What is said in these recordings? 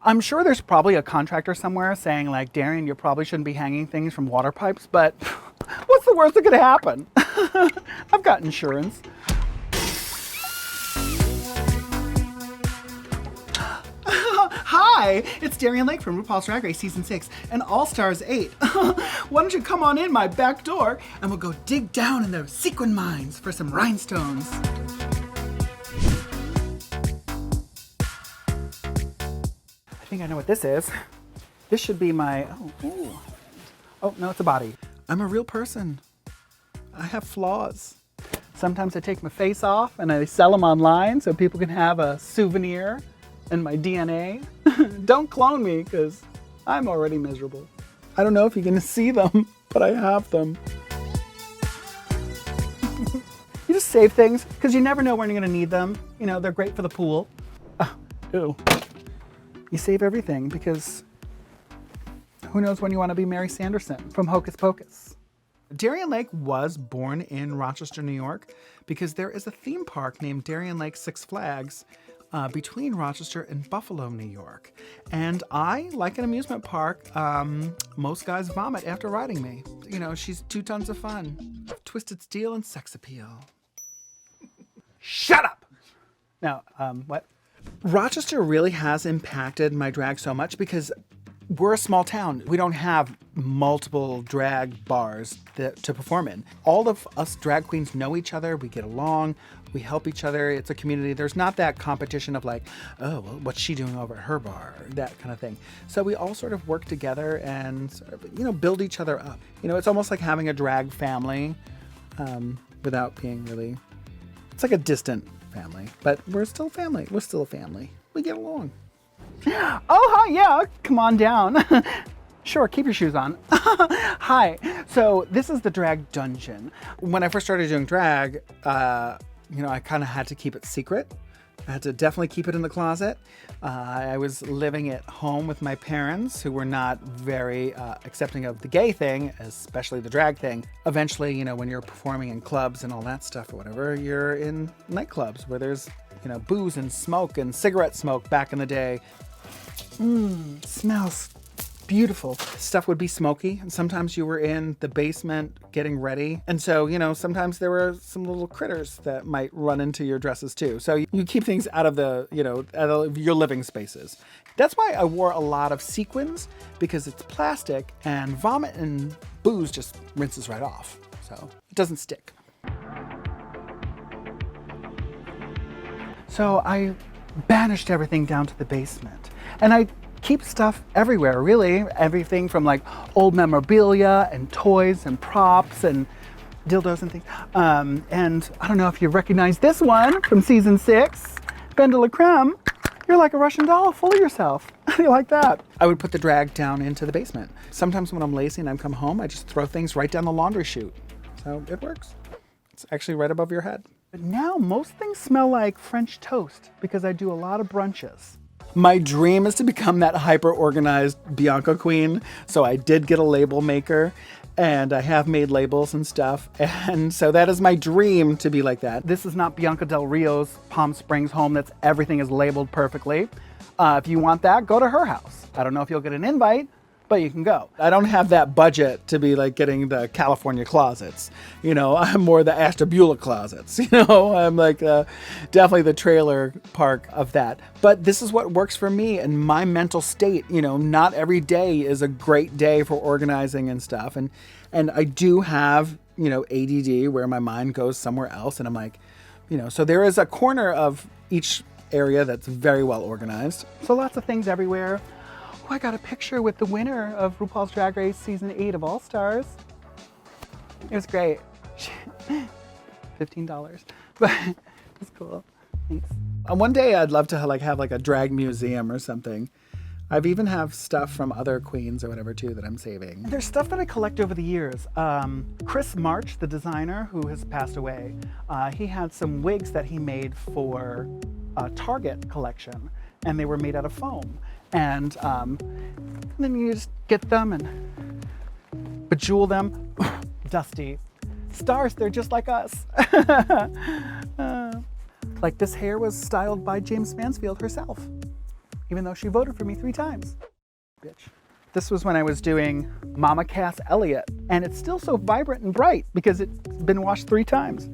I'm sure there's probably a contractor somewhere saying like, Darienne, you probably shouldn't be hanging things from water pipes, but what's the worst that could happen? I've got insurance. Hi, it's Darienne Lake from RuPaul's Drag Race Season 6 and All-Stars 8. Why don't you come on in my back door and we'll go dig down in the sequin mines for some rhinestones. I think I know what this is. This should be my, oh no, it's a body. I'm a real person. I have flaws. Sometimes I take my face off and I sell them online so people can have a souvenir and my DNA. Don't clone me because I'm already miserable. I don't know if you can see them, but I have them. You just save things because you never know when you're gonna need them. You know, they're great for the pool. Oh, ew. You save everything because who knows when you want to be Mary Sanderson from Hocus Pocus. Darienne Lake was born in Rochester, New York, because there is a theme park named Darienne Lake Six Flags between Rochester and Buffalo, New York. And I, like an amusement park, most guys vomit after riding me. You know, she's 2 tons of fun. Twisted steel and sex appeal. Shut up! Now, what? Rochester really has impacted my drag so much because we're a small town. We don't have multiple drag bars to perform in. All of us drag queens know each other. We get along. We help each other. It's a community. There's not that competition of like, oh, well, what's she doing over at her bar? That kind of thing. So we all sort of work together and sort of, you know, build each other up. You know, it's almost like having a drag family without being really, it's like a distant family, but we're still family. We're still a family. We get along. Oh, hi, yeah, come on down. Sure, keep your shoes on. Hi, so this is the drag dungeon. When I first started doing drag, you know, I kind of had to keep it secret. I had to definitely keep it in the closet. I was living at home with my parents who were not very accepting of the gay thing, especially the drag thing. Eventually, you know, when you're performing in clubs and all that stuff or whatever, you're in nightclubs where there's, you know, booze and smoke and cigarette smoke back in the day. Smells beautiful. Stuff would be smoky, and sometimes you were in the basement getting ready. And so, you know, sometimes there were some little critters that might run into your dresses too. So you keep things out of the, you know, out of your living spaces. That's why I wore a lot of sequins, because it's plastic and vomit and booze just rinses right off. So it doesn't stick. So I banished everything down to the basement, and I keep stuff everywhere, really. Everything from like old memorabilia and toys and props and dildos and things. And I don't know if you recognize this one from season 6, Ben de la Creme. You're like a Russian doll, full of yourself. You like that? I would put the drag down into the basement. Sometimes when I'm lazy and I come home, I just throw things right down the laundry chute. So it works. It's actually right above your head. But now most things smell like French toast because I do a lot of brunches. My dream is to become that hyper-organized Bianca queen. So I did get a label maker and I have made labels and stuff. And so that is my dream, to be like that. This is not Bianca Del Rio's Palm Springs home that's everything is labeled perfectly. If you want that, go to her house. I don't know if you'll get an invite, but you can go. I don't have that budget to be like getting the California closets. You know, I'm more the Ashtabula closets. You know, I'm like definitely the trailer park of that. But this is what works for me and my mental state. You know, not every day is a great day for organizing and stuff. And I do have, you know, ADD where my mind goes somewhere else. And I'm like, you know, so there is a corner of each area that's very well organized. So lots of things everywhere. I got a picture with the winner of RuPaul's Drag Race Season 8 of All-Stars. It was great. $15, but it's cool. Thanks. One day I'd love to have like a drag museum or something. I've even have stuff from other queens or whatever too that I'm saving. There's stuff that I collect over the years. Chris March, the designer who has passed away, he had some wigs that he made for a Target collection, and they were made out of foam. And then you just get them and bejewel them. Dusty. Stars, they're just like us. Like this hair was styled by James Mansfield herself. even though she voted for me 3 times. Bitch. This was when I was doing Mama Cass Elliot, and it's still so vibrant and bright because it's been washed 3 times.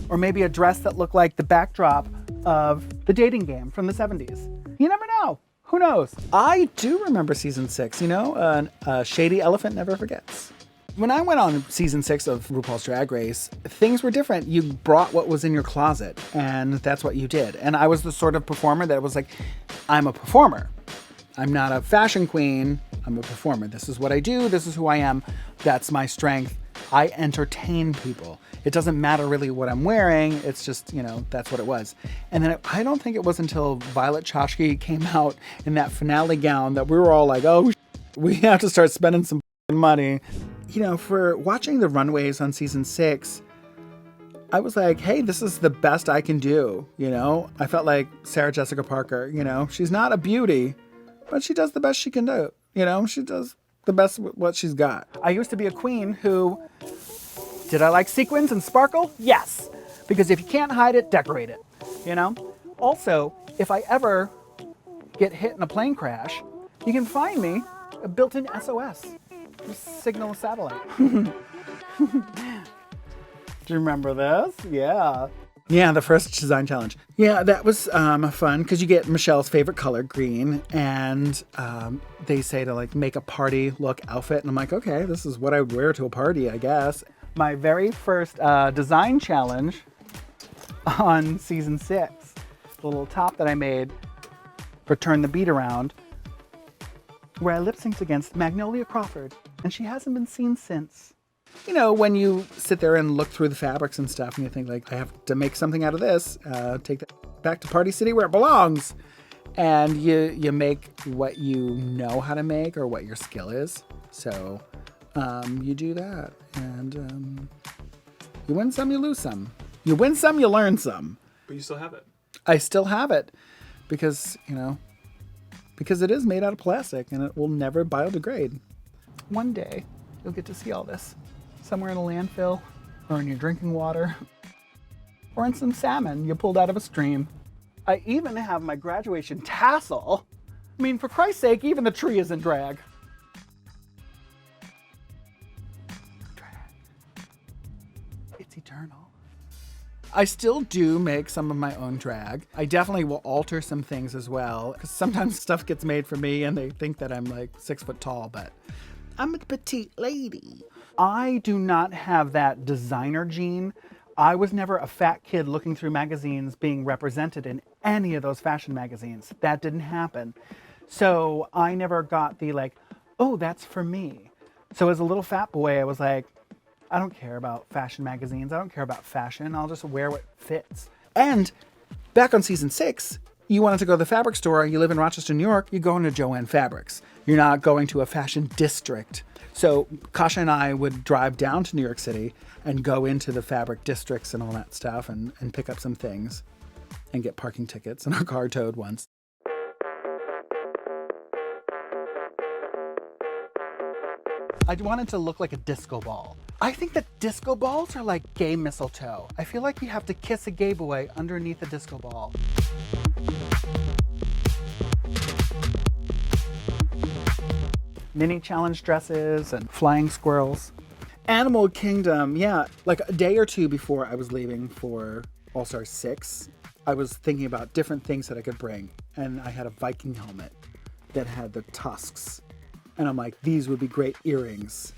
Or maybe a dress that looked like the backdrop of The Dating Game from the 70s. You never know. Who knows? I do remember season 6, you know, a shady elephant never forgets. When I went on season 6 of RuPaul's Drag Race, things were different. You brought what was in your closet, and that's what you did. And I was the sort of performer that was like, I'm a performer. I'm not a fashion queen. I'm a performer. This is what I do. This is who I am. That's my strength. I entertain people. It doesn't matter really what I'm wearing. It's just, you know, that's what it was. And then I don't think it was until Violet Chachki came out in that finale gown that we were all like, oh, we have to start spending some money. You know, for watching the runways on season 6, I was like, hey, this is the best I can do. You know, I felt like Sarah Jessica Parker, you know, she's not a beauty, but she does the best she can do. You know, she does the best with what she's got. I used to be a queen who, did I like sequins and sparkle? Yes. Because if you can't hide it, decorate it, you know? Also, if I ever get hit in a plane crash, you can find me a built-in SOS. Just signal a satellite. Do you remember this? Yeah. Yeah, the first design challenge. Yeah, that was fun because you get Michelle's favorite color, green, and they say to like make a party look outfit, and I'm like, okay, this is what I would wear to a party, I guess. My very first design challenge on season 6, the little top that I made for Turn the Beat Around, where I lip synced against Magnolia Crawford, and she hasn't been seen since. You know, when you sit there and look through the fabrics and stuff and you think like, I have to make something out of this, take that back to Party City where it belongs. And you make what you know how to make or what your skill is. So you do that. And you win some, you lose some. You win some, you learn some. But you still have it. I still have it because, you know, because it is made out of plastic and it will never biodegrade. One day, you'll get to see all this. Somewhere in a landfill, or in your drinking water, or in some salmon you pulled out of a stream. I even have my graduation tassel. I mean, for Christ's sake, even the tree is in drag. Drag. It's eternal. I still do make some of my own drag. I definitely will alter some things as well, because sometimes stuff gets made for me and they think that I'm like 6 foot tall, but I'm a petite lady. I do not have that designer gene. I was never a fat kid looking through magazines being represented in any of those fashion magazines. That didn't happen. So I never got the like, oh, that's for me. So as a little fat boy, I was like, I don't care about fashion magazines. I don't care about fashion. I'll just wear what fits. And back on season 6, you wanted to go to the fabric store. You live in Rochester, New York. You go into Joann Fabrics. You're not going to a fashion district. So Kasha and I would drive down to New York City and go into the fabric districts and all that stuff and pick up some things and get parking tickets and our car towed once. I wanted to look like a disco ball. I think that disco balls are like gay mistletoe. I feel like you have to kiss a gay boy underneath a disco ball. Mini challenge dresses and flying squirrels. Animal Kingdom, yeah. Like a day or two before I was leaving for All-Star 6, I was thinking about different things that I could bring. And I had a Viking helmet that had the tusks. And I'm like, these would be great earrings.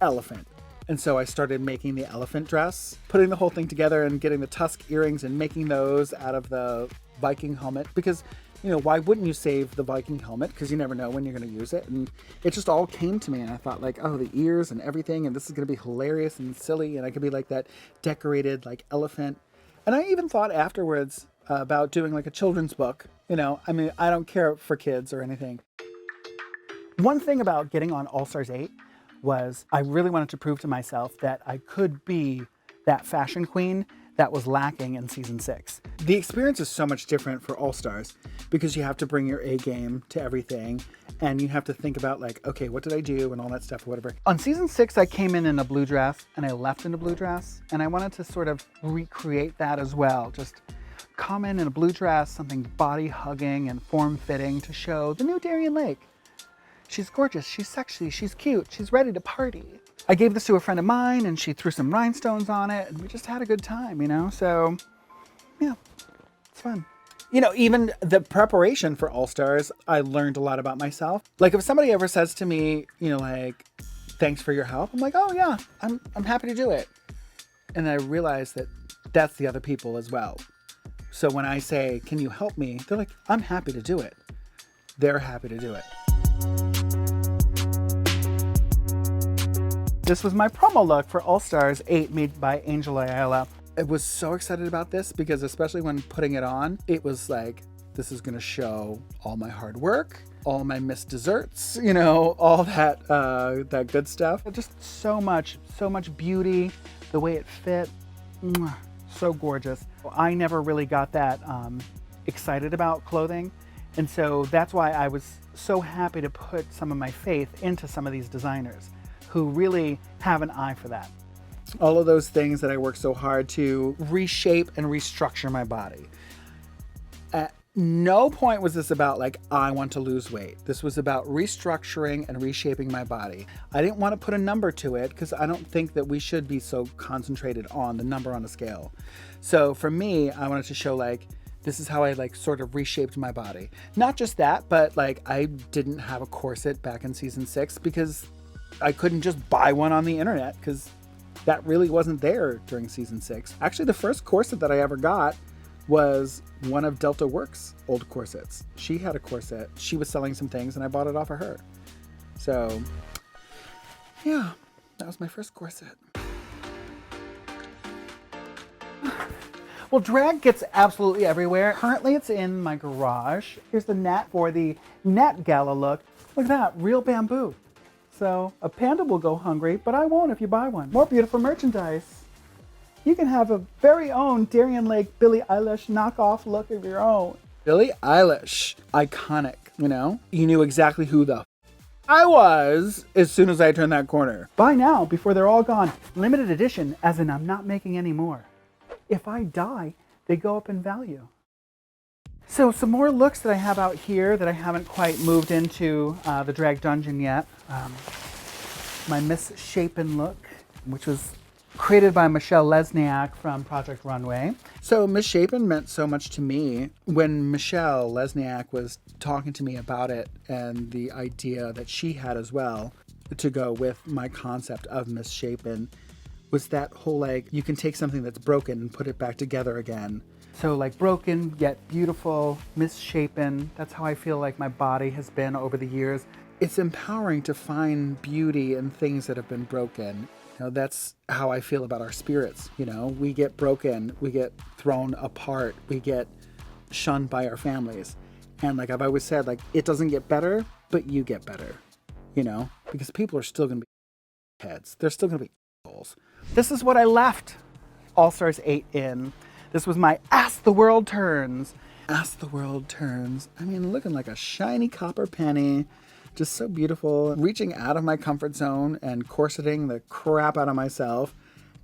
Elephant. And so I started making the elephant dress, putting the whole thing together and getting the tusk earrings and making those out of the Viking helmet. Because, you know, why wouldn't you save the Viking helmet? Because you never know when you're going to use it. And it just all came to me. And I thought like, oh, the ears and everything. And this is going to be hilarious and silly. And I could be like that decorated like elephant. And I even thought afterwards about doing like a children's book. You know, I mean, I don't care for kids or anything. One thing about getting on All-Stars 8 was I really wanted to prove to myself that I could be that fashion queen that was lacking in season 6. The experience is so much different for All-Stars because you have to bring your A game to everything and you have to think about like, okay, what did I do and all that stuff or whatever. On season 6, I came in a blue dress and I left in a blue dress and I wanted to sort of recreate that as well. Just come in a blue dress, something body-hugging and form-fitting to show the new Darienne Lake. She's gorgeous, she's sexy, she's cute, she's ready to party. I gave this to a friend of mine and she threw some rhinestones on it and we just had a good time, you know? So, yeah, it's fun. You know, even the preparation for All-Stars, I learned a lot about myself. Like if somebody ever says to me, you know, like, thanks for your help, I'm like, oh yeah, I'm happy to do it. And I realize that that's the other people as well. So when I say, can you help me? They're like, I'm happy to do it. They're happy to do it. This was my promo look for All-Stars 8 made by Angel Ayala. I was so excited about this because especially when putting it on, it was like, this is gonna show all my hard work, all my missed desserts, you know, all that that good stuff. Just so much beauty, the way it fit, so gorgeous. I never really got that excited about clothing. And so that's why I was so happy to put some of my faith into some of these designers who really have an eye for that. All of those things that I worked so hard to reshape and restructure my body. At no point was this about like, I want to lose weight. This was about restructuring and reshaping my body. I didn't want to put a number to it because I don't think that we should be so concentrated on the number on a scale. So for me, I wanted to show like, this is how I like sort of reshaped my body. Not just that, but like I didn't have a corset back in season 6 because I couldn't just buy one on the internet because that really wasn't there during season 6. Actually, the first corset that I ever got was one of Delta Works' old corsets. She had a corset. She was selling some things and I bought it off of her. So yeah, that was my first corset. Well, drag gets absolutely everywhere. Currently it's in my garage. Here's the net for the net gala look. Look at that, real bamboo. So a panda will go hungry, but I won't if you buy one. More beautiful merchandise. You can have a very own Darienne Lake Billie Eilish knockoff look of your own. Billie Eilish, iconic, you know? You knew exactly who the I was as soon as I turned that corner. Buy now before they're all gone. Limited edition, as in I'm not making any more. If I die, they go up in value. So some more looks that I have out here that I haven't quite moved into the drag dungeon yet. My misshapen look, which was created by Michelle Lesniak from Project Runway. So misshapen meant so much to me when Michelle Lesniak was talking to me about it and the idea that she had as well to go with my concept of misshapen was that whole like, you can take something that's broken and put it back together again. So like broken, yet beautiful, misshapen. That's how I feel like my body has been over the years. It's empowering to find beauty in things that have been broken. You know, that's how I feel about our spirits. You know, we get broken, we get thrown apart, we get shunned by our families. And like I've always said, like it doesn't get better, but you get better, you know, because people are still going to be heads. They're still going to be assholes. This is what I left All-Stars 8 in. This was my Ask the World Turns. Ask the World Turns. I mean, looking like a shiny copper penny. Just so beautiful. Reaching out of my comfort zone and corseting the crap out of myself.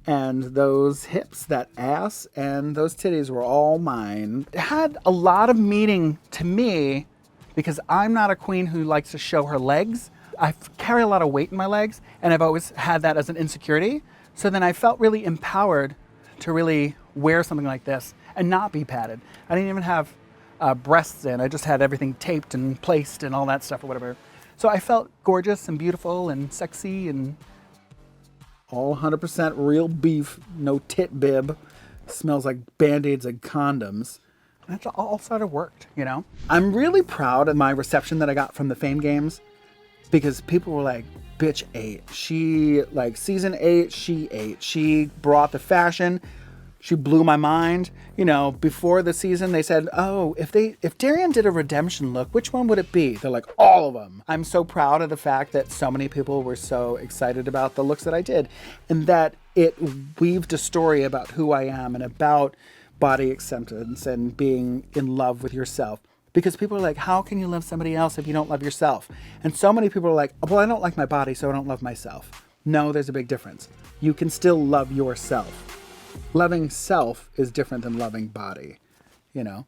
And those hips, that ass, and those titties were all mine. It had a lot of meaning to me because I'm not a queen who likes to show her legs. I carry a lot of weight in my legs, and I've always had that as an insecurity. So then I felt really empowered to really wear something like this and not be padded. I didn't even have breasts in. I just had everything taped and placed and all that stuff or whatever. So I felt gorgeous and beautiful and sexy and all 100% real beef, no tit bib. Smells like Band-Aids and condoms. That's all sort of worked, you know? I'm really proud of my reception that I got from the Fame Games because people were like, bitch ate. She, like season 8, she ate. She brought the fashion. She blew my mind. You know, before the season, they said, oh, if Darienne did a redemption look, which one would it be? They're like, all of them. I'm so proud of the fact that so many people were so excited about the looks that I did and that it weaved a story about who I am and about body acceptance and being in love with yourself. Because people are like, how can you love somebody else if you don't love yourself? And so many people are like, well, I don't like my body, so I don't love myself. No, there's a big difference. You can still love yourself. Loving self is different than loving body. you know.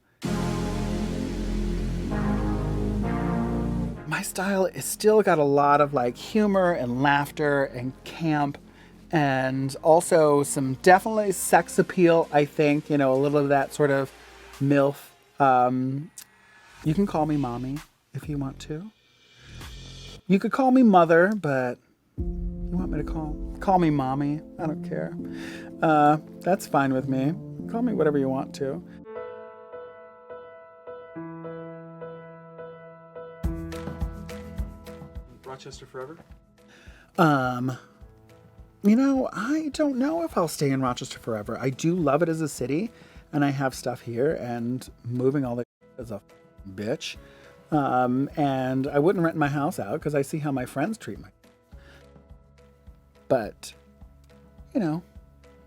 My style is still got a lot of like humor and laughter and camp, and also some definitely sex appeal, I think, you know, a little of that sort of MILF. You can call me mommy if you want to. You could call me mother, but you want me to call me mommy? I don't care. That's fine with me. Call me whatever you want to. Rochester forever? You know, I don't know if I'll stay in Rochester forever. I do love it as a city, and I have stuff here, and moving all the is a bitch. And I wouldn't rent my house out because I see how my friends treat me. But, you know,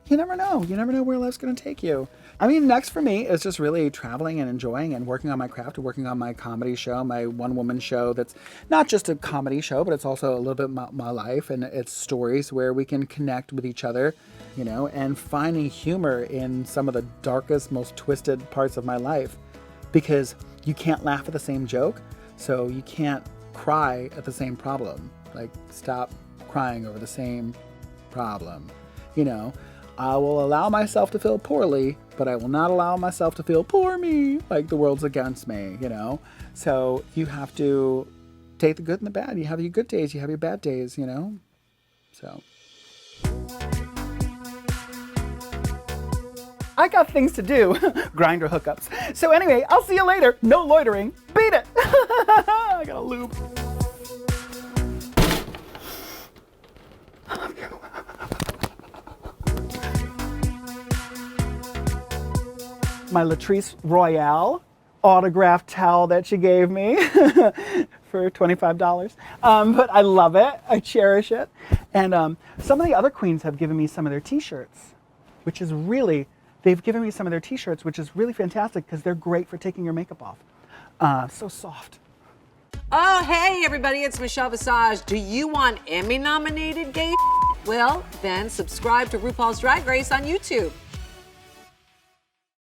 you never know. You never know where life's going to take you. I mean, next for me is just really traveling and enjoying and working on my craft and working on my comedy show, my one-woman show that's not just a comedy show, but it's also a little bit about my life, and it's stories where we can connect with each other, you know, and finding humor in some of the darkest, most twisted parts of my life. Because you can't laugh at the same joke, so you can't cry at the same problem. Like, stop crying over the same problem, you know. I will allow myself to feel poorly, but I will not allow myself to feel poor me, like the world's against me, you know? So you have to take the good and the bad. You have your good days, you have your bad days, you know? So. I got things to do. Grinder hookups. So anyway, I'll see you later. No loitering. Beat it. I got a lube. My Latrice Royale autographed towel that she gave me for $25. But I love it. I cherish it. And some of the other queens have given me some of their t-shirts, which is really, they've given me some of their t-shirts, which is really fantastic because they're great for taking your makeup off. So soft. Oh, hey, everybody, it's Michelle Visage. Do you want Emmy-nominated gay? Well, then subscribe to RuPaul's Drag Race on YouTube.